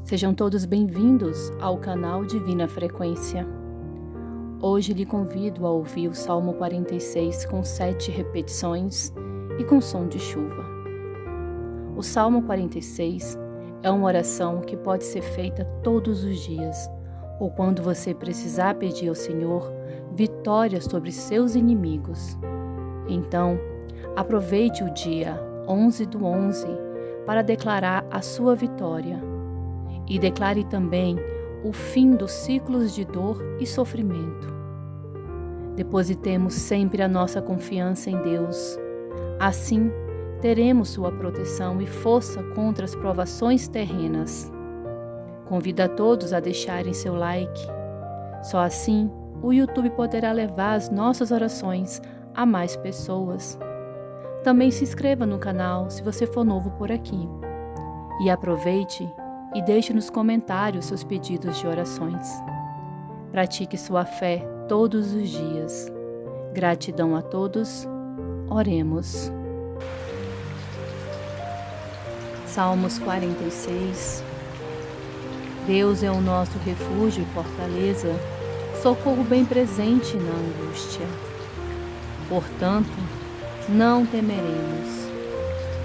Sejam todos bem-vindos ao canal Divina Frequência. Hoje lhe convido a ouvir o Salmo 46 com 7 repetições e com som de chuva. O Salmo 46 é uma oração que pode ser feita todos os dias, ou quando você precisar pedir ao Senhor vitória sobre seus inimigos. Então, aproveite o dia 11/11 para declarar a sua vitória. E declare também o fim dos ciclos de dor e sofrimento. Depositemos sempre a nossa confiança em Deus. Assim, teremos sua proteção e força contra as provações terrenas. Convido a todos a deixarem seu like. Só assim, o YouTube poderá levar as nossas orações a mais pessoas. Também se inscreva no canal se você for novo por aqui. E aproveite e deixe nos comentários seus pedidos de orações. Pratique sua fé todos os dias. Gratidão a todos. Oremos. Salmos 46. Deus é o nosso refúgio e fortaleza, socorro bem presente na angústia. Portanto, não temeremos,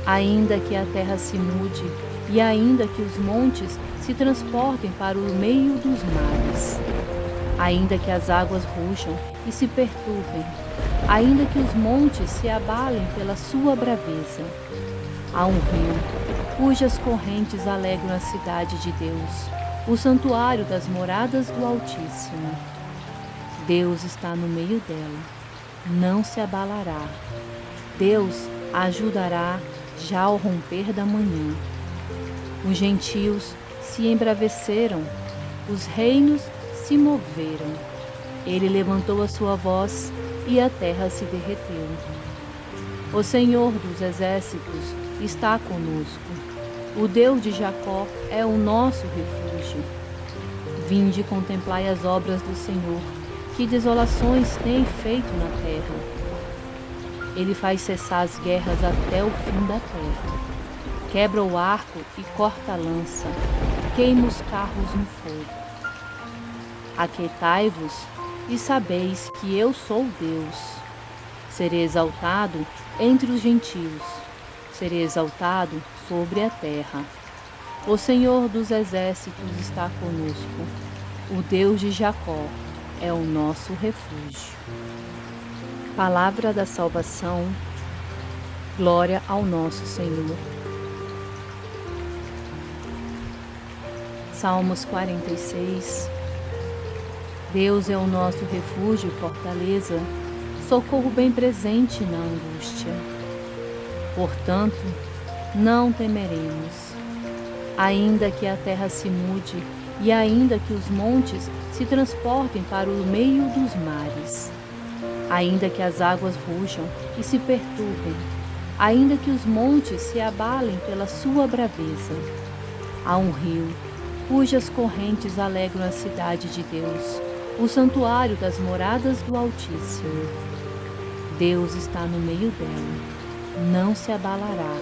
ainda que a terra se mude, e ainda que os montes se transportem para o meio dos mares, ainda que as águas rujam e se perturbem, ainda que os montes se abalem pela sua braveza. Há um rio, cujas correntes alegram a cidade de Deus, o santuário das moradas do Altíssimo. Deus está no meio dela, não se abalará. Deus a ajudará já ao romper da manhã. Os gentios se embraveceram, os reinos se moveram. Ele levantou a sua voz e a terra se derreteu. O Senhor dos exércitos está conosco. O Deus de Jacó é o nosso refúgio. Vinde e contemplai as obras do Senhor, que desolações tem feito na terra. Ele faz cessar as guerras até o fim da terra. Quebra o arco e corta a lança, queima os carros no fogo. Aquietai-vos e sabeis que eu sou Deus. Serei exaltado entre os gentios, serei exaltado sobre a terra. O Senhor dos exércitos está conosco. O Deus de Jacó é o nosso refúgio. Palavra da salvação. Glória ao nosso Senhor. Salmos 46. Deus é o nosso refúgio e fortaleza, socorro bem presente na angústia. Portanto, não temeremos, ainda que a terra se mude e ainda que os montes se transportem para o meio dos mares, ainda que as águas rujam e se perturbem, ainda que os montes se abalem pela sua braveza. Há um rio, cujas correntes alegram a cidade de Deus, o santuário das moradas do Altíssimo. Deus está no meio dela, não se abalará.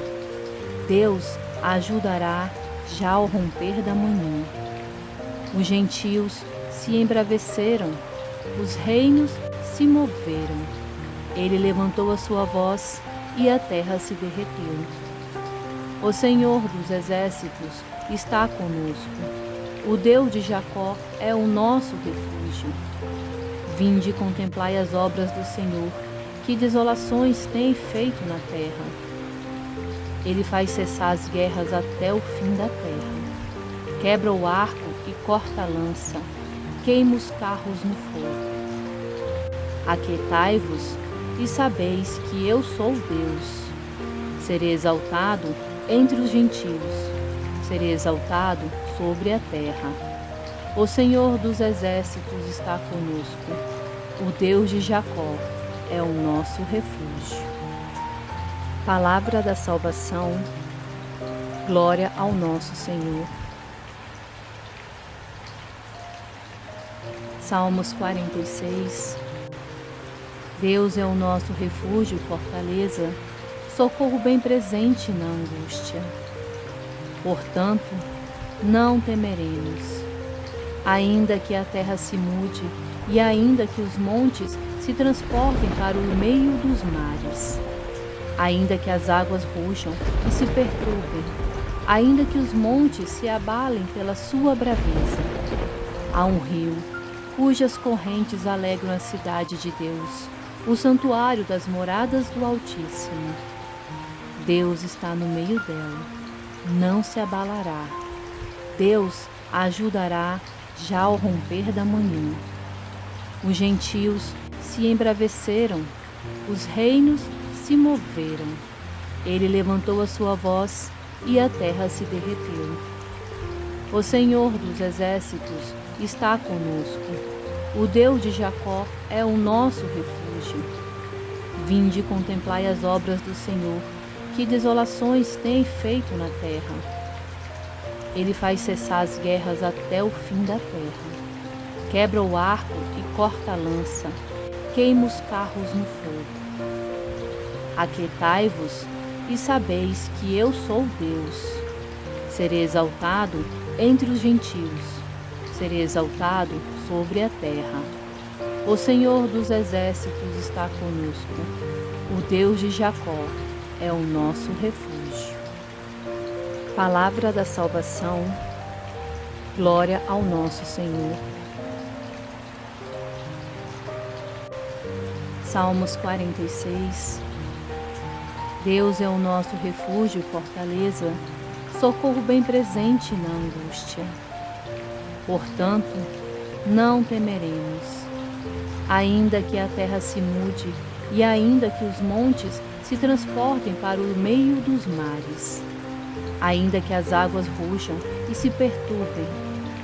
Deus a ajudará já ao romper da manhã. Os gentios se embraveceram, os reinos se moveram. Ele levantou a sua voz e a terra se derreteu. O Senhor dos exércitos está conosco. O Deus de Jacó é o nosso refúgio. Vinde e contemplai as obras do Senhor, que desolações tem feito na terra. Ele faz cessar as guerras até o fim da terra. Quebra o arco e corta a lança, queima os carros no fogo. Aquietai-vos e sabeis que eu sou Deus. Serei exaltado entre os gentios, serei exaltado sobre a terra. O Senhor dos exércitos está conosco. O Deus de Jacó é o nosso refúgio. Palavra da salvação. Glória ao nosso Senhor. Salmos 46. Deus é o nosso refúgio e fortaleza, socorro bem presente na angústia. Portanto, não temeremos. Ainda que a terra se mude, e ainda que os montes se transportem para o meio dos mares, ainda que as águas rujam e se perturbem, ainda que os montes se abalem pela sua braveza, há um rio, cujas correntes alegram a cidade de Deus, o santuário das moradas do Altíssimo. Deus está no meio dela, não se abalará. Deus a ajudará já ao romper da manhã. Os gentios se embraveceram, os reinos se moveram. Ele levantou a sua voz e a terra se derreteu. O Senhor dos exércitos está conosco. O Deus de Jacó é o nosso refúgio. Vinde e contemplai as obras do Senhor, que desolações tem feito na terra. Ele faz cessar as guerras até o fim da terra. Quebra o arco e corta a lança, queima os carros no fogo. Aquietai-vos e sabeis que eu sou Deus. Serei exaltado entre os gentios, serei exaltado sobre a terra. O Senhor dos exércitos está conosco. O Deus de Jacó é o nosso refúgio. Palavra da salvação. Glória ao nosso Senhor. Salmos 46. Deus é o nosso refúgio e fortaleza, socorro bem presente na angústia. Portanto, não temeremos, ainda que a terra se mude e ainda que os montes se transportem para o meio dos mares, ainda que as águas rujam e se perturbem,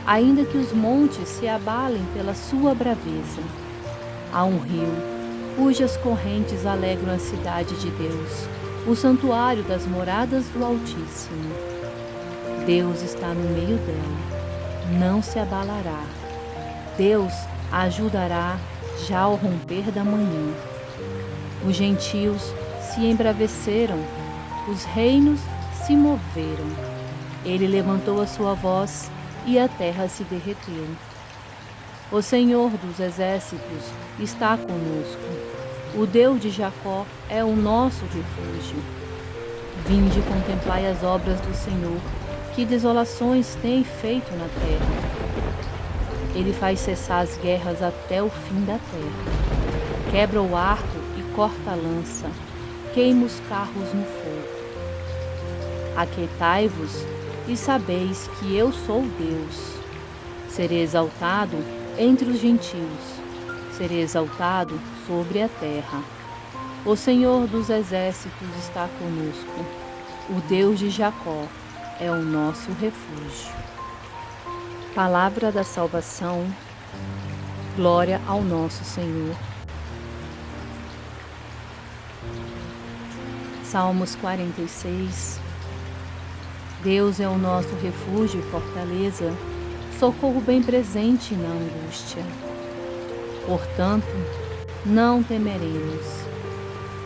ainda que os montes se abalem pela sua braveza. Há um rio, cujas correntes alegram a cidade de Deus, o santuário das moradas do Altíssimo. Deus está no meio dela, não se abalará. Deus a ajudará já ao romper da manhã. Os gentios se embraveceram, os reinos se moveram. Ele levantou a sua voz e a terra se derreteu. O Senhor dos exércitos está conosco. O Deus de Jacó é o nosso refúgio. Vinde e contemplai as obras do Senhor, que desolações tem feito na terra. Ele faz cessar as guerras até o fim da terra. Quebra o arco e corta a lança, queima os carros no fogo. Aquietai-vos e sabeis que eu sou Deus. Serei exaltado entre os gentios, serei exaltado sobre a terra. O Senhor dos exércitos está conosco. O Deus de Jacó é o nosso refúgio. Palavra da salvação. Glória ao nosso Senhor. Salmos 46. Deus é o nosso refúgio e fortaleza, socorro bem presente na angústia. Portanto, não temeremos,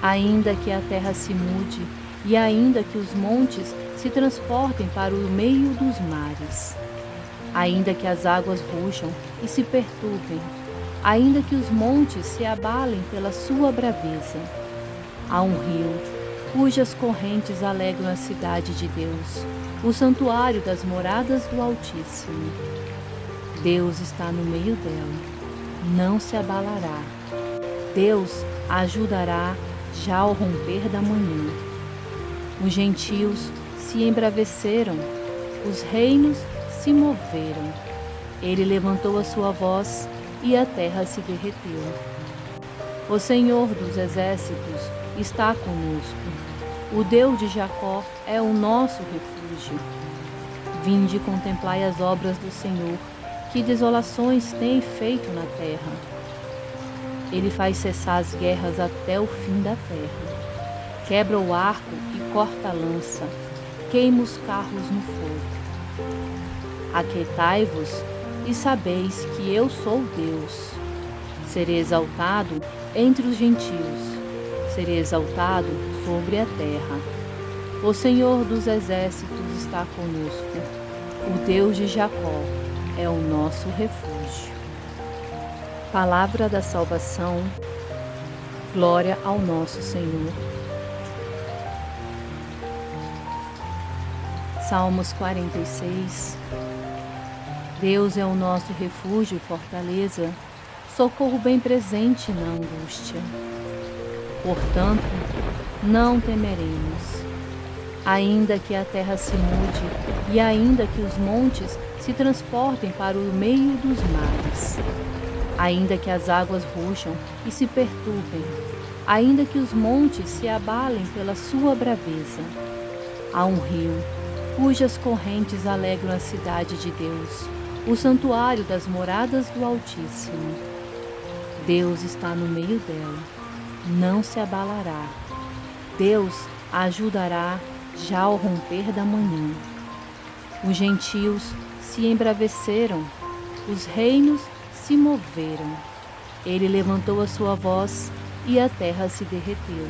ainda que a terra se mude e ainda que os montes se transportem para o meio dos mares, ainda que as águas rujam e se perturbem, ainda que os montes se abalem pela sua braveza. Há um rio, cujas correntes alegram a cidade de Deus, o santuário das moradas do Altíssimo. Deus está no meio dela, não se abalará. Deus a ajudará já ao romper da manhã. Os gentios se embraveceram, os reinos se moveram. Ele levantou a sua voz e a terra se derreteu. O Senhor dos exércitos está conosco. O Deus de Jacó é o nosso refúgio. Vinde e contemplai as obras do Senhor, que desolações tem feito na terra. Ele faz cessar as guerras até o fim da terra. Quebra o arco e corta a lança, queima os carros no fogo. Aquietai-vos e sabeis que eu sou Deus. Serei exaltado entre os gentios, serei exaltado sobre a terra. O Senhor dos exércitos está conosco. O Deus de Jacó é o nosso refúgio. Palavra da salvação, glória ao nosso Senhor. Salmos 46. Deus é o nosso refúgio e fortaleza, socorro bem presente na angústia. Portanto, não temeremos, ainda que a terra se mude e ainda que os montes se transportem para o meio dos mares, ainda que as águas ruxam e se perturbem, ainda que os montes se abalem pela sua braveza. Há um rio cujas correntes alegram a cidade de Deus, o santuário das moradas do Altíssimo. Deus está no meio dela, não se abalará. Deus a ajudará já ao romper da manhã. Os gentios se embraveceram, os reinos se moveram. Ele levantou a sua voz e a terra se derreteu.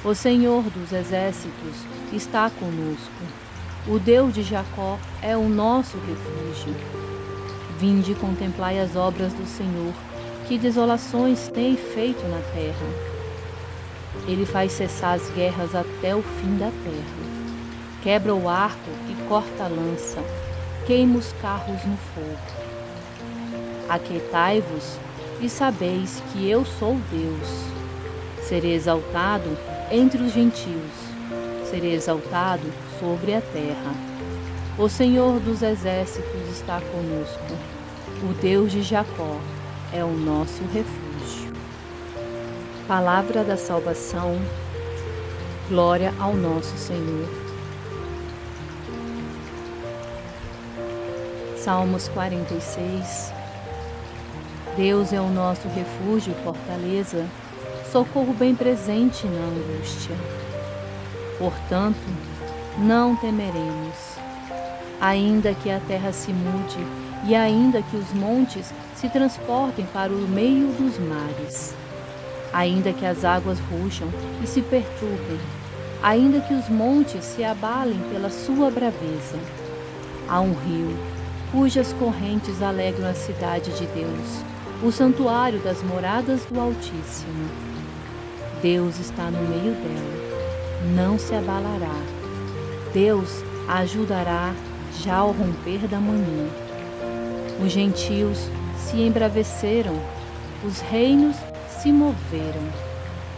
O Senhor dos exércitos está conosco. O Deus de Jacó é o nosso refúgio. Vinde e contemplai as obras do Senhor, que desolações tem feito na terra. Ele faz cessar as guerras até o fim da terra. Quebra o arco e corta a lança, queima os carros no fogo. Aquietai-vos e sabeis que eu sou Deus. Serei exaltado entre os gentios, serei exaltado sobre a terra. O Senhor dos exércitos está conosco. O Deus de Jacó é o nosso refúgio. Palavra da salvação, glória ao nosso Senhor. Salmos 46. Deus é o nosso refúgio e fortaleza, socorro bem presente na angústia. Portanto, não temeremos, ainda que a terra se mude e ainda que os montes se transportem para o meio dos mares, ainda que as águas ruxam e se perturbem, ainda que os montes se abalem pela sua braveza. Há um rio cujas correntes alegram a cidade de Deus, o santuário das moradas do Altíssimo. Deus está no meio dela, não se abalará. Deus a ajudará já ao romper da manhã. Os gentios se embraveceram, os reinos se moveram.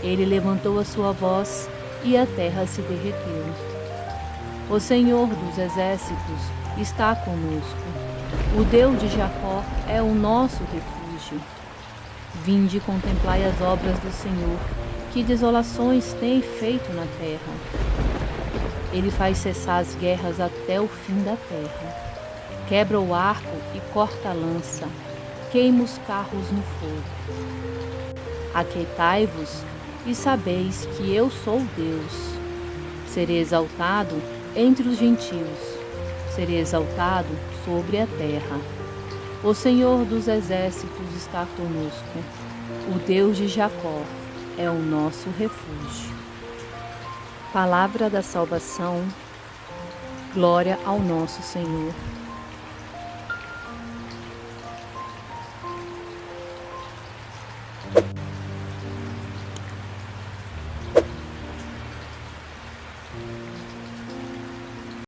Ele levantou a sua voz e a terra se derreteu. O Senhor dos exércitos está conosco. O Deus de Jacó é o nosso refúgio. Vinde e contemplai as obras do Senhor, que desolações tem feito na terra. Ele faz cessar as guerras até o fim da terra. Quebra o arco e corta a lança, queima os carros no fogo. Aquietai-vos e sabeis que eu sou Deus. Serei exaltado entre os gentios, serei exaltado sobre a terra. O Senhor dos exércitos está conosco. O Deus de Jacó é o nosso refúgio. Palavra da salvação, glória ao nosso Senhor.